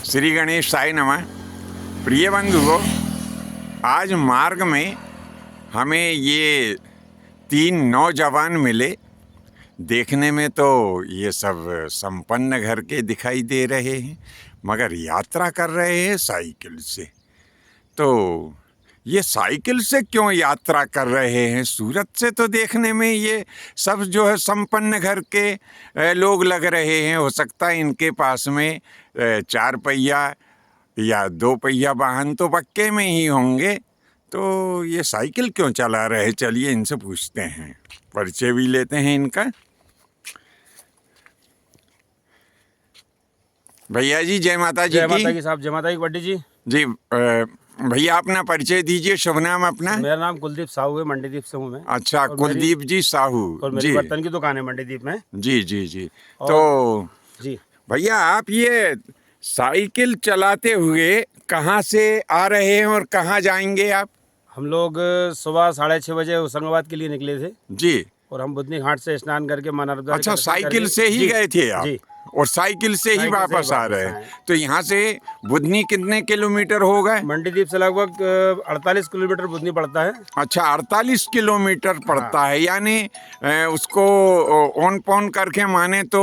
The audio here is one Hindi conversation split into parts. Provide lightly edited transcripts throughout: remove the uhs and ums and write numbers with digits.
श्री गणेशाय नमः। प्रिय बंधुओं, आज मार्ग में हमें ये 3 नौजवान मिले। देखने में तो ये सब संपन्न घर के दिखाई दे रहे हैं, मगर यात्रा कर रहे हैं साइकिल से। तो ये साइकिल से क्यों यात्रा कर रहे हैं? सूरत से तो देखने में ये सब जो है संपन्न घर के लोग लग रहे हैं। हो सकता है इनके पास में 4 पहिया या 2 पहिया वाहन तो पक्के में ही होंगे। तो ये साइकिल क्यों चला रहे हैं? चलिए इनसे पूछते हैं, परिचय भी लेते हैं इनका। भैया जी, जय माता जी। जय माता की साहब। जय माता की बड्डी जी। जी भैया, अपना परिचय दीजिए, शुभ नाम अपना। मेरा नाम कुलदीप साहू है, मंडीदीप से हूँ मैं। अच्छा, कुलदीप जी साहू। और मेरी बर्तन की दुकान है मंडीदीप में। जी जी जी। तो जी भैया, आप ये साइकिल चलाते हुए कहाँ से आ रहे हैं और कहाँ जाएंगे आप? हम लोग सुबह 6:30 बजे होशंगाबाद के लिए निकले थे जी। और हम बुधनी घाट से स्नान करके मां नर्मदा। अच्छा, साइकिल से ही गए थे आप? जी। और साइकिल से ही वापस आ रहे हैं? आए। तो यहाँ से बुधनी कितने किलोमीटर हो गए? मंडीदीप से लगभग 48 किलोमीटर बुधनी पड़ता है। अच्छा, 48 किलोमीटर पड़ता है, यानी उसको ऑन पॉन करके माने तो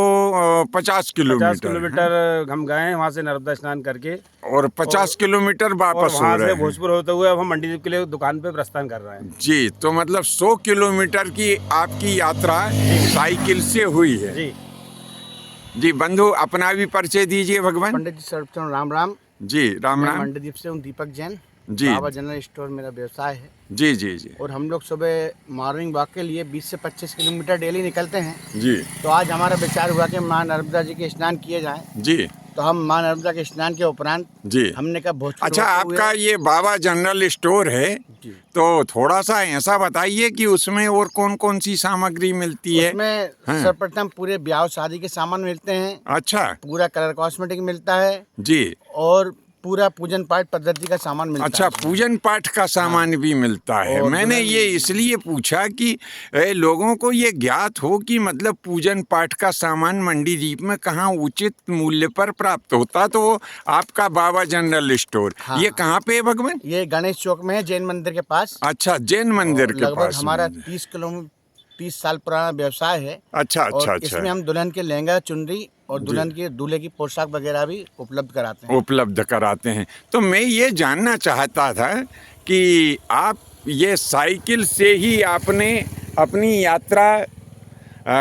50 किलोमीटर हम गए वहाँ से नर्मदा स्नान करके। और 50 किलोमीटर वापस हो रहे हैं। भोजपुर होते हुए अब हम मंडीदीप के लिए दुकान पे प्रस्थान कर रहे हैं। जी, तो मतलब 100 किलोमीटर की आपकी यात्रा साइकिल से हुई है। जी जी बंधु, अपना भी परिचय दीजिए भगवान। पंडित जी सर्वप्रथम राम राम। जी राम राम। मंडीदीप से हूँ, दीपक जैन। जी। बाबा जनरल स्टोर मेरा व्यवसाय है। जी जी जी। और हम लोग सुबह मॉर्निंग वॉक के लिए 20 से 25 किलोमीटर डेली निकलते हैं। जी। तो आज हमारा विचार हुआ कि माँ नर्मदा जी के स्नान किए जाएं। जी। तो हम माँ नर्मदा के स्नान के उपरांत जी हमने कहा भोजपुर। अच्छा, आपका ये बाबा जनरल स्टोर है, जी। तो थोड़ा सा ऐसा बताइए कि उसमें और कौन कौन सी सामग्री मिलती है? उसमें हाँ। सर्वप्रथम पूरे ब्याह शादी के सामान मिलते हैं। अच्छा। पूरा कलर कॉस्मेटिक मिलता है। जी। और पूरा पूजन पाठ पद्धति का सामान मिलता है। अच्छा, पूजन पाठ का सामान भी मिलता है। मैंने ये इसलिए पूछा कि लोगों को ये ज्ञात हो कि मतलब पूजन पाठ का सामान मंडीदीप में कहाँ उचित मूल्य पर प्राप्त होता। तो वो आपका बाबा जनरल स्टोर, हाँ। ये कहाँ पे है भगवान? ये गणेश चौक में है, जैन मंदिर के पास। अच्छा, जैन मंदिर के लगभग पास हमारा में। 30 साल पुराना व्यवसाय है। अच्छा अच्छा और अच्छा। इसमें हम दुल्हन के लहंगा चुनरी और दुल्हन के दूल्हे की पोशाक वगैरह भी उपलब्ध कराते हैं। उपलब्ध कराते हैं। तो मैं ये जानना चाहता था कि आप ये साइकिल से ही आपने अपनी यात्रा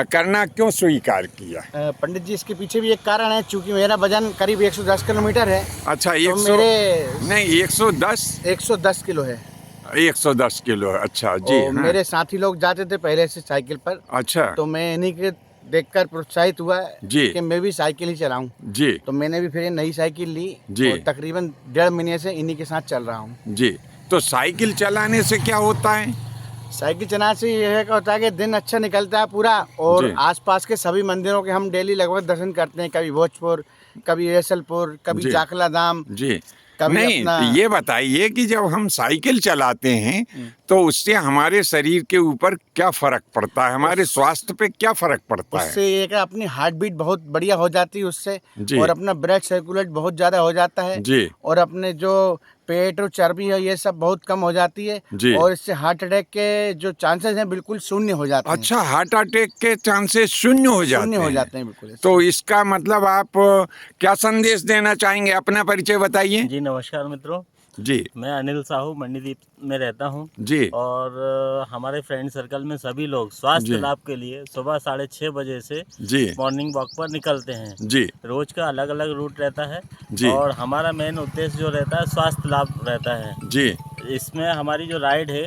करना क्यों स्वीकार किया? पंडित जी, इसके पीछे भी एक कारण है। चूंकि मेरा वजन करीब 110 किलोमीटर है। अच्छा, तो 100 नहीं 110 किलो है। 110 किलो। अच्छा जी। हाँ। मेरे साथी लोग जाते थे पहले से साइकिल पर। अच्छा। तो मैं इन्हीं के देखकर प्रोत्साहित हुआ जी कि मैं भी साइकिल ही चलाऊं। जी तो मैंने भी फिर ये नई साइकिल ली। जी। और तकरीबन 1.5 महीने से इन्हीं के साथ चल रहा हूँ। जी। तो साइकिल चलाने से क्या होता है? साइकिल चलाने से यह होता है कि दिन अच्छा निकलता है पूरा। और जी। आसपास के सभी मंदिरों के हम डेली लगभग दर्शन करते हैं। कभी भोजपुर, कभी रसलपुर, कभी जी। जाखला धाम। जी। कभी नहीं, अपना ये बताइए कि जब हम साइकिल चलाते हैं तो उससे हमारे शरीर के ऊपर क्या फर्क पड़ता है, हमारे स्वास्थ्य पे क्या फर्क पड़ता है? उससे ये कि अपनी हार्ट बीट बहुत बढ़िया हो जाती है उससे। जी। और अपना ब्लड सर्कुलेट बहुत ज़्यादा हो जाता है। जी। और अपने जो पेट और चर्बी है ये सब बहुत कम हो जाती है। जी। और इससे हार्ट अटैक के जो चांसेस हैं बिल्कुल शून्य हो जाते हैं। अच्छा, हार्ट अटैक के चांसेस शून्य हो जाते हैं? बिल्कुल। तो इसका मतलब आप क्या संदेश देना चाहेंगे? अपना परिचय बताइए। जी नमस्कार मित्रों। जी। मैं अनिल साहू मंडीदीप में रहता हूँ। जी। और हमारे फ्रेंड सर्कल में सभी लोग स्वास्थ्य जी। लाभ के लिए सुबह 6:30 बजे से जी। मॉर्निंग वॉक पर निकलते हैं। जी। रोज का अलग अलग रूट रहता है। जी। और हमारा मेन उद्देश्य जो रहता है स्वास्थ्य लाभ रहता है। जी। इसमें हमारी जो राइड है,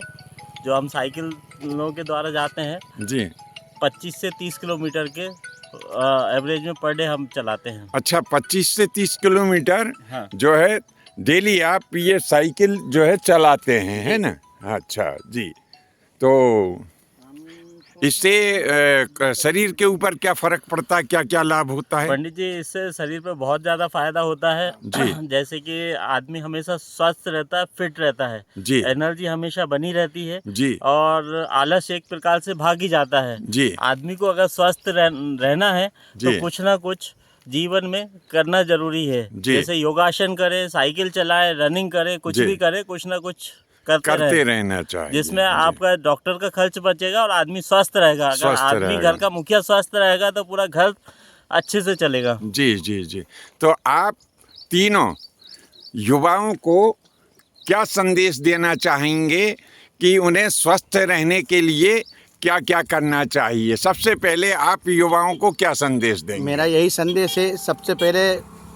जो हम साइकिलों के द्वारा जाते हैं, जी। 25 से 30 किलोमीटर के एवरेज में पर डे हम चलाते हैं। अच्छा, 25 से 30 किलोमीटर हाँ। जो है डेली आप ये साइकिल जो है चलाते हैं, है ना? अच्छा जी। तो इससे शरीर के ऊपर क्या फर्क पड़ता है, क्या क्या लाभ होता है? पंडित जी, इससे शरीर पे बहुत ज़्यादा फायदा होता है जी। जैसे कि आदमी हमेशा स्वस्थ रहता है, फिट रहता है। जी। एनर्जी हमेशा बनी रहती है। जी। और आलस एक प्रकार से भाग ही जाता है। जी। आदमी को अगर स्वस्थ रहना है तो जी। कुछ ना कुछ जीवन में करना जरूरी है। जी। जैसे योगासन करें, साइकिल चलाएं, रनिंग करें, कुछ जी। भी करें, कुछ ना कुछ करते करते रहें, रहना चाहिए। जिसमें जी। आपका डॉक्टर का खर्च बचेगा और आदमी स्वस्थ रहेगा। अगर स्वस्थ आदमी रहेगा। घर का मुखिया स्वस्थ रहेगा तो पूरा घर अच्छे से चलेगा। जी जी जी। तो आप तीनों युवाओं को क्या संदेश देना चाहेंगे कि उन्हें स्वस्थ रहने के लिए क्या क्या करना चाहिए? सबसे पहले आप युवाओं को क्या संदेश देंगे? मेरा यही संदेश है, सबसे पहले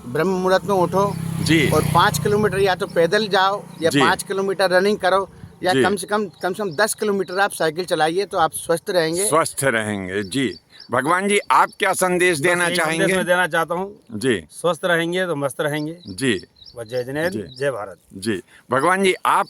ब्रह्म मुहूर्त में उठो जी और 5 किलोमीटर या तो पैदल जाओ या जी। 5 किलोमीटर रनिंग करो या जी। कम से कम 10 किलोमीटर आप साइकिल चलाइए तो आप स्वस्थ रहेंगे। स्वस्थ रहेंगे। जी भगवान जी, आप क्या संदेश देना बस यही संदेश चाहेंगे? मैं देना चाहता हूँ, जी स्वस्थ रहेंगे तो मस्त रहेंगे। जी बस जय जिनेंद्र, जी। जय भारत। जी। भगवान जी, आप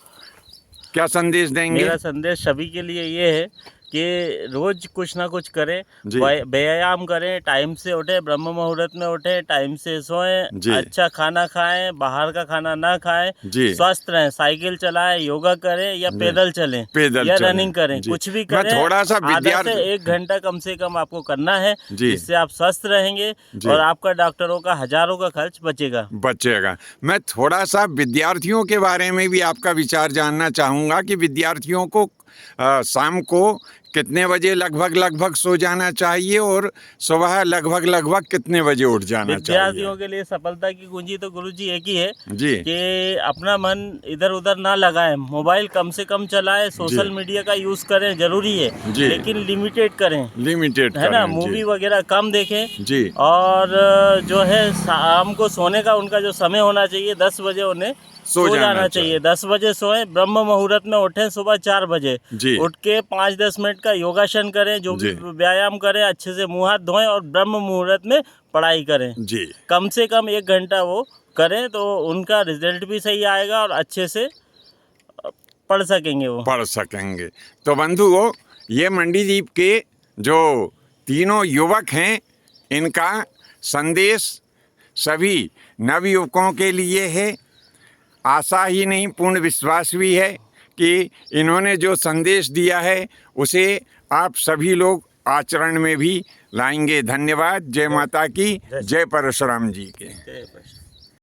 क्या संदेश देंगे? मेरा संदेश सभी के लिए ये है कि रोज कुछ ना कुछ करें, जी। व्यायाम करें, टाइम से उठे, ब्रह्म मुहूर्त में उठे, टाइम से सोएं, जी। अच्छा खाना खाएं, बाहर का खाना ना खाएं, जी। स्वस्थ रहें, साइकिल चलाएं, योगा करें या जी। पैदल चलें पैदल या चलें। रनिंग करें, जी। कुछ भी मैं करें। थोड़ा सा आधा विद्यार्थी- से 1 घंटा कम से कम आपको करना है, जी। जिससे आप स्वस्थ रहेंगे जी। और आपका डॉक्टरों का हजारों का खर्च बचेगा। बचेगा। मैं थोड़ा सा विद्यार्थियों के बारे में भी आपका विचार जानना चाहूँगा कि विद्यार्थियों को शाम को कितने बजे लगभग सो जाना चाहिए और सुबह लगभग कितने बजे उठ जाना विद्यार्थियों चाहिए? के लिए सफलता की कुंजी तो गुरुजी एक ही है जी कि अपना मन इधर उधर ना लगाएं, मोबाइल कम से कम चलाएं, सोशल जी। मीडिया का यूज करें, जरूरी है, जी। लेकिन लिमिटेड करें, लिमिटेड है ना। करें। मूवी जी वगैरह कम देखें जी और जो है शाम को सोने का उनका जो समय होना चाहिए 10 बजे उन्हें सो सो जाना जाना चाहिए। 10 बजे सोएं, ब्रह्म मुहूर्त में उठें, सुबह 4 बजे जी। उठ के 5-10 मिनट का योगासन करें, जो भी जी। व्यायाम करें, अच्छे से मुंह हाथ धोएं और ब्रह्म मुहूर्त में पढ़ाई करें। जी कम से कम 1 घंटा वो करें तो उनका रिजल्ट भी सही आएगा और अच्छे से पढ़ सकेंगे वो। पढ़ सकेंगे। तो बंधुओं, ये मंडीदीप के जो तीनों युवक हैं, इनका संदेश सभी नवयुवकों के लिए है। आशा ही नहीं, पूर्ण विश्वास भी है कि इन्होंने जो संदेश दिया है उसे आप सभी लोग आचरण में भी लाएंगे। धन्यवाद। जय माता की, जय परशुराम जी के। जय